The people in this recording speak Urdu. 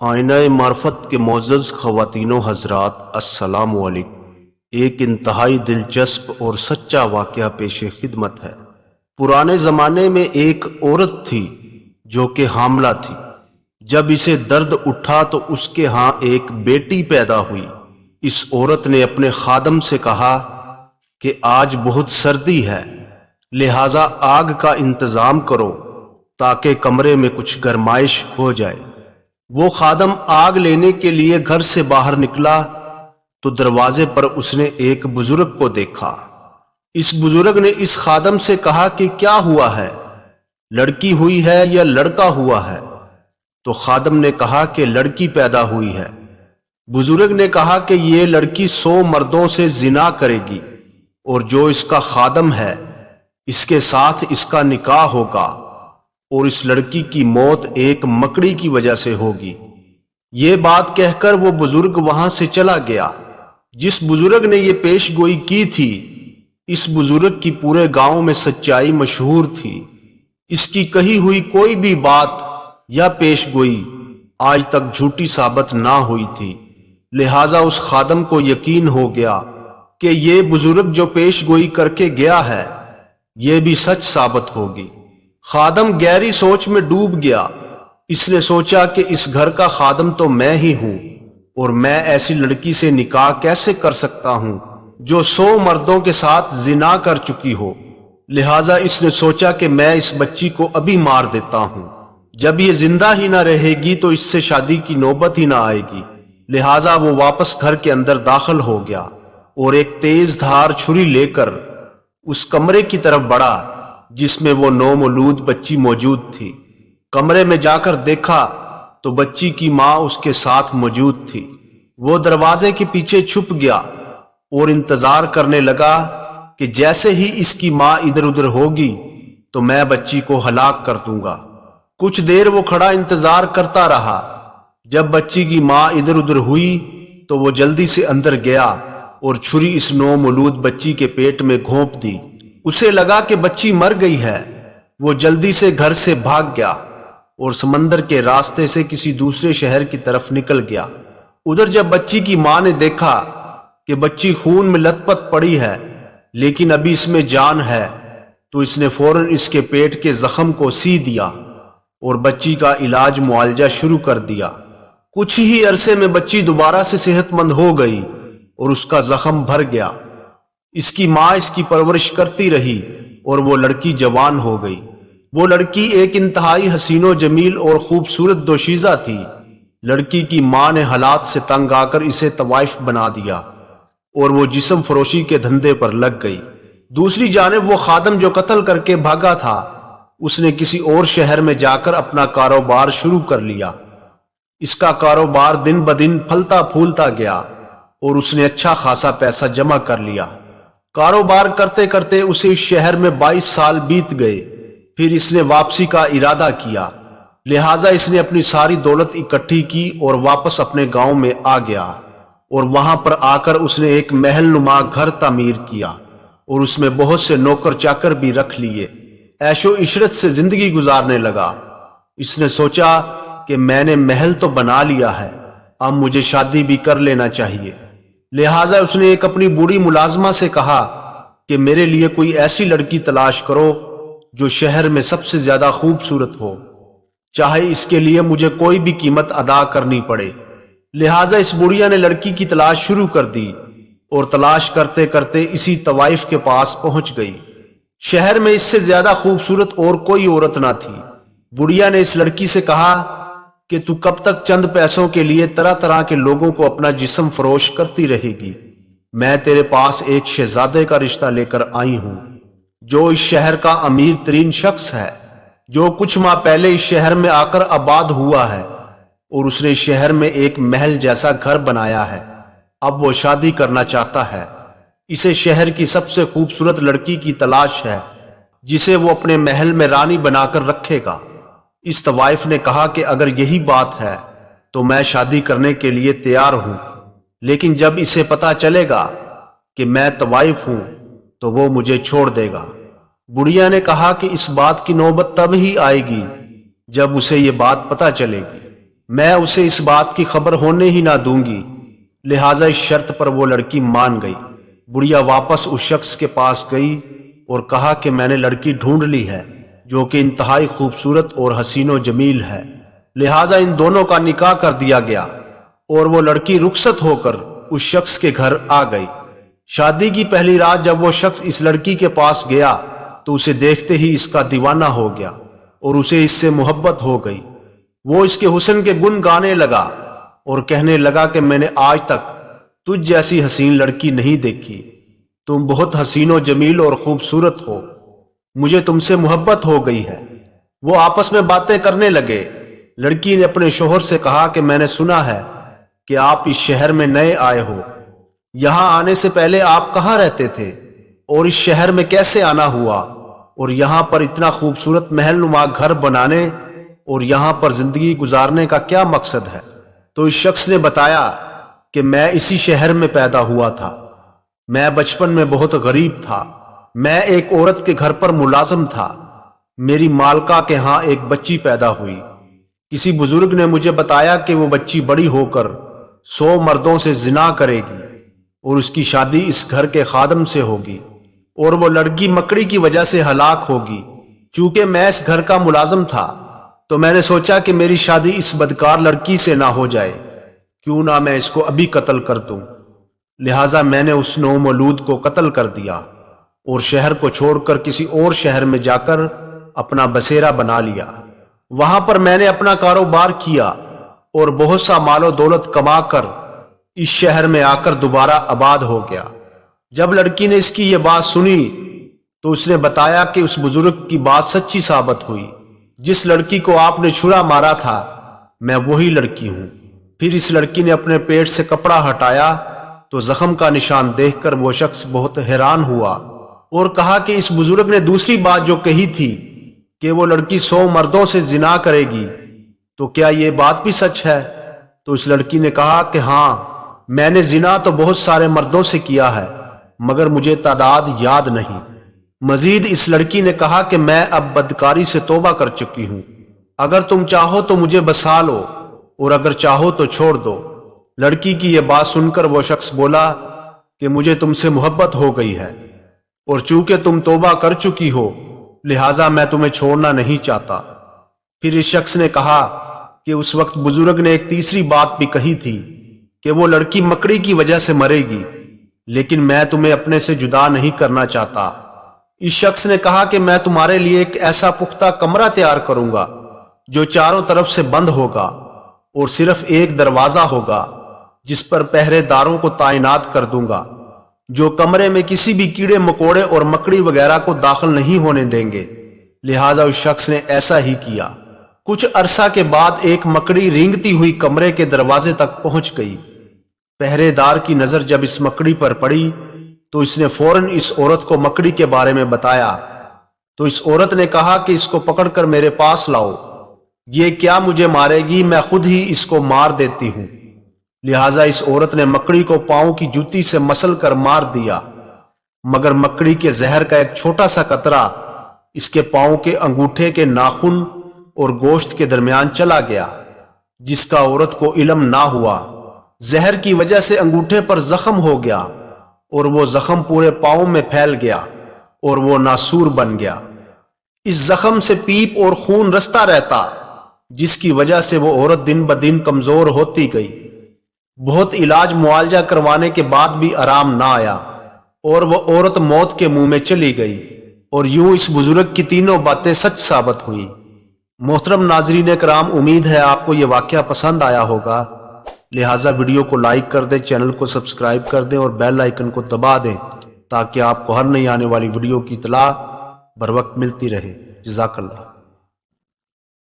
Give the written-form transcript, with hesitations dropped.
آئینہ معرفت کے معزز خواتین و حضرات، السلام علیکم۔ ایک انتہائی دلچسپ اور سچا واقعہ پیش خدمت ہے۔ پرانے زمانے میں ایک عورت تھی جو کہ حاملہ تھی۔ جب اسے درد اٹھا تو اس کے ہاں ایک بیٹی پیدا ہوئی۔ اس عورت نے اپنے خادم سے کہا کہ آج بہت سردی ہے، لہٰذا آگ کا انتظام کرو تاکہ کمرے میں کچھ گرمائش ہو جائے۔ وہ خادم آگ لینے کے لیے گھر سے باہر نکلا تو دروازے پر اس نے ایک بزرگ کو دیکھا۔ اس بزرگ نے اس خادم سے کہا کہ کیا ہوا ہے، لڑکی ہوئی ہے یا لڑکا ہوا ہے؟ تو خادم نے کہا کہ لڑکی پیدا ہوئی ہے۔ بزرگ نے کہا کہ یہ لڑکی 100 مردوں سے زنا کرے گی اور جو اس کا خادم ہے اس کے ساتھ اس کا نکاح ہوگا اور اس لڑکی کی موت ایک مکڑی کی وجہ سے ہوگی۔ یہ بات کہہ کر وہ بزرگ وہاں سے چلا گیا۔ جس بزرگ نے یہ پیش گوئی کی تھی، اس بزرگ کی پورے گاؤں میں سچائی مشہور تھی۔ اس کی کہی ہوئی کوئی بھی بات یا پیش گوئی آج تک جھوٹی ثابت نہ ہوئی تھی، لہٰذا اس خادم کو یقین ہو گیا کہ یہ بزرگ جو پیش گوئی کر کے گیا ہے یہ بھی سچ ثابت ہوگی۔ خادم گہری سوچ میں ڈوب گیا۔ اس نے سوچا کہ اس گھر کا خادم تو میں ہی ہوں اور میں ایسی لڑکی سے نکاح کیسے کر سکتا ہوں جو 100 مردوں کے ساتھ زنا کر چکی ہو، لہٰذا اس نے سوچا کہ میں اس بچی کو ابھی مار دیتا ہوں، جب یہ زندہ ہی نہ رہے گی تو اس سے شادی کی نوبت ہی نہ آئے گی۔ لہٰذا وہ واپس گھر کے اندر داخل ہو گیا اور ایک تیز دھار چھری لے کر اس کمرے کی طرف بڑھا جس میں وہ نومولود بچی موجود تھی۔ کمرے میں جا کر دیکھا تو بچی کی ماں اس کے ساتھ موجود تھی۔ وہ دروازے کے پیچھے چھپ گیا اور انتظار کرنے لگا کہ جیسے ہی اس کی ماں ادھر ادھر ہوگی تو میں بچی کو ہلاک کر دوں گا۔ کچھ دیر وہ کھڑا انتظار کرتا رہا۔ جب بچی کی ماں ادھر ادھر ہوئی تو وہ جلدی سے اندر گیا اور چھری اس نومولود بچی کے پیٹ میں گھونپ دی۔ اسے لگا کہ بچی مر گئی ہے۔ وہ جلدی سے گھر سے بھاگ گیا اور سمندر کے راستے سے کسی دوسرے شہر کی طرف نکل گیا۔ ادھر جب بچی کی ماں نے دیکھا کہ بچی خون میں لت پت پڑی ہے لیکن ابھی اس میں جان ہے تو اس نے فوراً اس کے پیٹ کے زخم کو سی دیا اور بچی کا علاج معالجہ شروع کر دیا۔ کچھ ہی عرصے میں بچی دوبارہ سے صحت مند ہو گئی اور اس کا زخم بھر گیا۔ اس کی ماں اس کی پرورش کرتی رہی اور وہ لڑکی جوان ہو گئی۔ وہ لڑکی ایک انتہائی حسین و جمیل اور خوبصورت دوشیزہ تھی۔ لڑکی کی ماں نے حالات سے تنگ آ کر اسے طوائف بنا دیا اور وہ جسم فروشی کے دھندے پر لگ گئی۔ دوسری جانب وہ خادم جو قتل کر کے بھاگا تھا، اس نے کسی اور شہر میں جا کر اپنا کاروبار شروع کر لیا۔ اس کا کاروبار دن بدن پھلتا پھولتا گیا اور اس نے اچھا خاصا پیسہ جمع کر لیا۔ کاروبار کرتے کرتے اسے اس شہر میں 22 سال بیت گئے۔ پھر اس نے واپسی کا ارادہ کیا، لہٰذا اس نے اپنی ساری دولت اکٹھی کی اور واپس اپنے گاؤں میں آ گیا اور وہاں پر آ کر اس نے ایک محل نما گھر تعمیر کیا اور اس میں بہت سے نوکر چاکر بھی رکھ لیے۔ عیش و عشرت سے زندگی گزارنے لگا۔ اس نے سوچا کہ میں نے محل تو بنا لیا ہے، اب مجھے شادی بھی کر لینا چاہیے۔ لہٰذا اس نے ایک اپنی بوڑھی ملازمہ سے کہا کہ میرے لیے کوئی ایسی لڑکی تلاش کرو جو شہر میں سب سے زیادہ خوبصورت ہو، چاہے اس کے لیے مجھے کوئی بھی قیمت ادا کرنی پڑے۔ لہٰذا اس بڑھیا نے لڑکی کی تلاش شروع کر دی اور تلاش کرتے کرتے اسی طوائف کے پاس پہنچ گئی۔ شہر میں اس سے زیادہ خوبصورت اور کوئی عورت نہ تھی۔ بڑھیا نے اس لڑکی سے کہا کہ تو کب تک چند پیسوں کے لیے طرح طرح کے لوگوں کو اپنا جسم فروش کرتی رہے گی؟ میں تیرے پاس ایک شہزادے کا رشتہ لے کر آئی ہوں جو اس شہر کا امیر ترین شخص ہے، جو کچھ ماہ پہلے اس شہر میں آ کر آباد ہوا ہے اور اس نے اس شہر میں ایک محل جیسا گھر بنایا ہے۔ اب وہ شادی کرنا چاہتا ہے۔ اسے شہر کی سب سے خوبصورت لڑکی کی تلاش ہے جسے وہ اپنے محل میں رانی بنا کر رکھے گا۔ اس طوائف نے کہا کہ اگر یہی بات ہے تو میں شادی کرنے کے لیے تیار ہوں، لیکن جب اسے پتا چلے گا کہ میں طوائف ہوں تو وہ مجھے چھوڑ دے گا۔ بڑھیا نے کہا کہ اس بات کی نوبت تب ہی آئے گی جب اسے یہ بات پتا چلے گی۔ میں اسے اس بات کی خبر ہونے ہی نہ دوں گی۔ لہٰذا اس شرط پر وہ لڑکی مان گئی۔ بڑھیا واپس اس شخص کے پاس گئی اور کہا کہ میں نے لڑکی ڈھونڈ لی ہے جو کہ انتہائی خوبصورت اور حسین و جمیل ہے، لہٰذا ان دونوں کا نکاح کر دیا گیا۔ اور وہ لڑکی رخصت ہو کر اس شخص کے گھر آ گئی۔ شادی کی پہلی رات جب وہ شخص اس لڑکی کے پاس گیا تو اسے دیکھتے ہی اس کا دیوانہ ہو گیا اور اسے اس سے محبت ہو گئی۔ وہ اس کے حسن کے گن گانے لگا اور کہنے لگا کہ میں نے آج تک تجھ جیسی حسین لڑکی نہیں دیکھی، تم بہت حسین و جمیل اور خوبصورت ہو، مجھے تم سے محبت ہو گئی ہے۔ وہ آپس میں باتیں کرنے لگے۔ لڑکی نے اپنے شوہر سے کہا کہ میں نے سنا ہے کہ آپ اس شہر میں نئے آئے ہو، یہاں آنے سے پہلے آپ کہاں رہتے تھے اور اس شہر میں کیسے آنا ہوا، اور یہاں پر اتنا خوبصورت محل نما گھر بنانے اور یہاں پر زندگی گزارنے کا کیا مقصد ہے؟ تو اس شخص نے بتایا کہ میں اسی شہر میں پیدا ہوا تھا، میں بچپن میں بہت غریب تھا، میں ایک عورت کے گھر پر ملازم تھا، میری مالکہ کے ہاں ایک بچی پیدا ہوئی، کسی بزرگ نے مجھے بتایا کہ وہ بچی بڑی ہو کر 100 مردوں سے زنا کرے گی اور اس کی شادی اس گھر کے خادم سے ہوگی اور وہ لڑکی مکڑی کی وجہ سے ہلاک ہوگی۔ چونکہ میں اس گھر کا ملازم تھا تو میں نے سوچا کہ میری شادی اس بدکار لڑکی سے نہ ہو جائے، کیوں نہ میں اس کو ابھی قتل کر دوں۔ لہٰذا میں نے اس نومولود کو قتل کر دیا اور شہر کو چھوڑ کر کسی اور شہر میں جا کر اپنا بسیرا بنا لیا۔ وہاں پر میں نے اپنا کاروبار کیا اور بہت سا مال و دولت کما کر اس شہر میں آ کر دوبارہ آباد ہو گیا۔ جب لڑکی نے اس کی یہ بات سنی تو اس نے بتایا کہ اس بزرگ کی بات سچی ثابت ہوئی، جس لڑکی کو آپ نے چھرا مارا تھا میں وہی لڑکی ہوں۔ پھر اس لڑکی نے اپنے پیٹ سے کپڑا ہٹایا تو زخم کا نشان دیکھ کر وہ شخص بہت حیران ہوا اور کہا کہ اس بزرگ نے دوسری بات جو کہی تھی کہ وہ لڑکی 100 مردوں سے زنا کرے گی، تو کیا یہ بات بھی سچ ہے؟ تو اس لڑکی نے کہا کہ ہاں، میں نے زنا تو بہت سارے مردوں سے کیا ہے مگر مجھے تعداد یاد نہیں۔ مزید اس لڑکی نے کہا کہ میں اب بدکاری سے توبہ کر چکی ہوں، اگر تم چاہو تو مجھے بسا لو اور اگر چاہو تو چھوڑ دو۔ لڑکی کی یہ بات سن کر وہ شخص بولا کہ مجھے تم سے محبت ہو گئی ہے اور چونکہ تم توبہ کر چکی ہو لہٰذا میں تمہیں چھوڑنا نہیں چاہتا۔ پھر اس شخص نے کہا کہ اس وقت بزرگ نے ایک تیسری بات بھی کہی تھی کہ وہ لڑکی مکڑی کی وجہ سے مرے گی، لیکن میں تمہیں اپنے سے جدا نہیں کرنا چاہتا۔ اس شخص نے کہا کہ میں تمہارے لیے ایک ایسا پختہ کمرہ تیار کروں گا جو چاروں طرف سے بند ہوگا اور صرف ایک دروازہ ہوگا جس پر پہرے داروں کو تعینات کر دوں گا، جو کمرے میں کسی بھی کیڑے مکوڑے اور مکڑی وغیرہ کو داخل نہیں ہونے دیں گے۔ لہٰذا اس شخص نے ایسا ہی کیا۔ کچھ عرصہ کے بعد ایک مکڑی رینگتی ہوئی کمرے کے دروازے تک پہنچ گئی۔ پہرے دار کی نظر جب اس مکڑی پر پڑی تو اس نے فوراً اس عورت کو مکڑی کے بارے میں بتایا، تو اس عورت نے کہا کہ اس کو پکڑ کر میرے پاس لاؤ، یہ کیا مجھے مارے گی، میں خود ہی اس کو مار دیتی ہوں۔ لہٰذا اس عورت نے مکڑی کو پاؤں کی جوتی سے مسل کر مار دیا، مگر مکڑی کے زہر کا ایک چھوٹا سا قطرہ اس کے پاؤں کے انگوٹھے کے ناخن اور گوشت کے درمیان چلا گیا، جس کا عورت کو علم نہ ہوا۔ زہر کی وجہ سے انگوٹھے پر زخم ہو گیا اور وہ زخم پورے پاؤں میں پھیل گیا اور وہ ناسور بن گیا۔ اس زخم سے پیپ اور خون رستا رہتا، جس کی وجہ سے وہ عورت دن بدن کمزور ہوتی گئی۔ بہت علاج معالجہ کروانے کے بعد بھی آرام نہ آیا اور وہ عورت موت کے منہ میں چلی گئی، اور یوں اس بزرگ کی تینوں باتیں سچ ثابت ہوئی۔ محترم ناظرین کرام، امید ہے آپ کو یہ واقعہ پسند آیا ہوگا، لہٰذا ویڈیو کو لائک کر دیں، چینل کو سبسکرائب کر دیں اور بیل آئیکن کو دبا دیں تاکہ آپ کو ہر نئی آنے والی ویڈیو کی اطلاع بر وقت ملتی رہے۔ جزاک اللہ۔